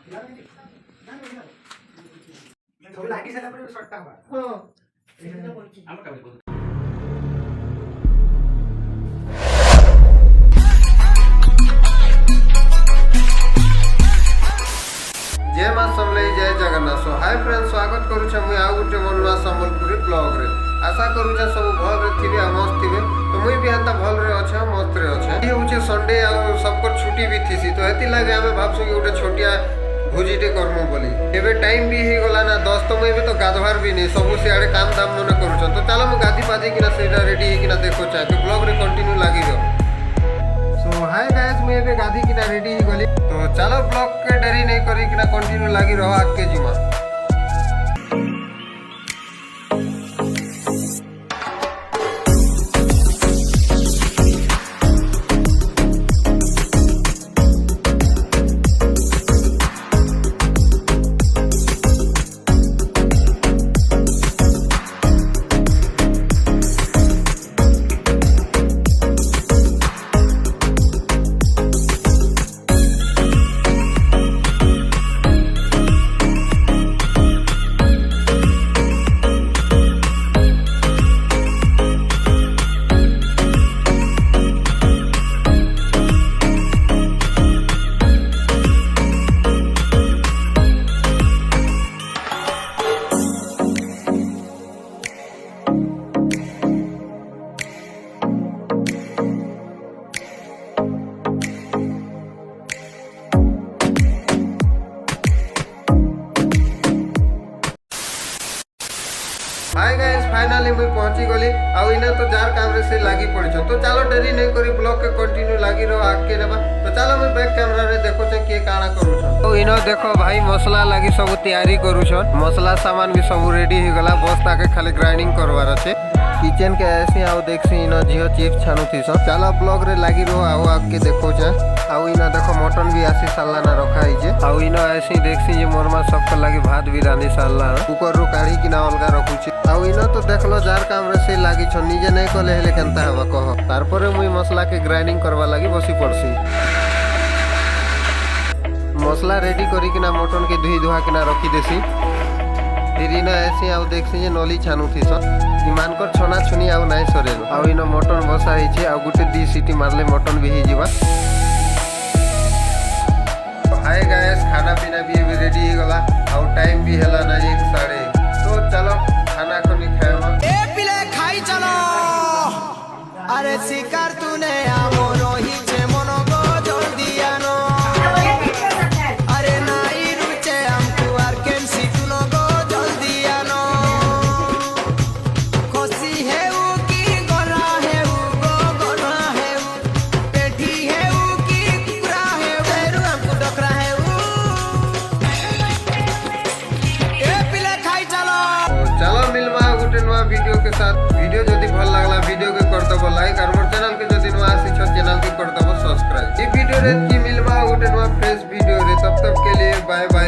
जय मां समलेई जय जगन्नाथ। सो हाय फ्रेंड्स, स्वागत करूछे मुई आ गुटे मोर नुआ संबलपुरी ब्लॉग रे। आशा करूछे सब भल रे थिबे आ मस्त थिबे। तो मुई भी हंता भल रे अच्छे मस्त रे अच्छे। ये होचे संडे आ सबको छुट्टी भी थीसी, तो हेती लागे हमें भाबसु कि गुटे छोटिया भोजीटे करमु बोली। एबे टाइम भी हे गला ना 10, तो मुई भी तो गाधवार भी नहीं, सब सियाड़े काम धाम मने करूछन। तो चलो मु गाधी पाजी किना सेटा रेडी हे किना देखो चाहे तो ब्लॉग रे कंटिन्यू लागी रहो। सो हाय गाइस, मैं एबे गाधी किना रेडी ही गली। तो चलो ब्लॉग के देरी नहीं करी किना कंटिन्यू लागी रहो आगे जीमा। हाय गाइस, फाइनली मुई पहुंची गली आ इना तो जार काम रे से लागी पड़ी छ। तो चलो देरी नहीं करी ब्लॉग के कंटिन्यू लागी रहो आगे नेबा। तो चलो मुई बैक कैमरा रे देखो छ के काना करू छ। तो इनो देखो भाई मसला लागी सब तैयारी करू छ। मसला सामान भी सब रेडी हो गला, बस ताके खाली ग्राइंडिंग करवार अछि। किचन के ऐसे आउ देखसी इनो जियो चिप्स छानु थी सब। चलो ब्लॉग रे लागी रहो आउ आगे देखो छ। आउ इनो देखो मटन भी आसी साला ना रखा है जे। आउ इनो ऐसे देखसी जे मोरमा सबके लागी भात भी रानी साला कुकर रो काढ़ी किना अलगा रखु छी। आउ इनो तो देखलो जार काम रे से लागी छ, निजे नहीं कले हेले केनता हवा कह। तारपरे मुई मसला के ग्राइंडिंग करवा लागी बसी पड़सी। मसला रेडी करी किना मटन के धुई धुआ किना रखी देसी। फिर इनो ऐसे आउ देखसी जे नली छानु थी सब। इमान कर छना छुनी आउ नाइ सरे। आउ इनो मटन बसा ही छे, आउ गुटे 2 सीटी मारले मटन भी ही जीवा। हाय गाइस, खाना पीना भी रेडी हो गला। आउ टाइम भी हला ना 1 साढ़े। तो चलो खाना खनी खाएमा। ए पिले खाई चलो। अरे शिकार तूने आमोनो ही जे मनो गो जल्दी आनो। अरे नाई रुचे हमको आर केन सिटुनो गो जल्दी आनो। खुशी है उ की गोरा है उ गो गोरा है उ। पेटी है उ की कुकरा है वेरु हमको डकरा है उ। ए पिले खाई चलो। चलो मिलवा गुटे नवा वीडियो के साथ। वीडियो जदि भल लागला वीडियो के कर दबो लाइक और मोर चैनल के जदि नवा आसी छ चैनल के कर दबो सब्सक्राइब। ई वीडियो रे की मिलवा गुटे नवा फ्रेश वीडियो रे। तब तक के लिए बाय बाय।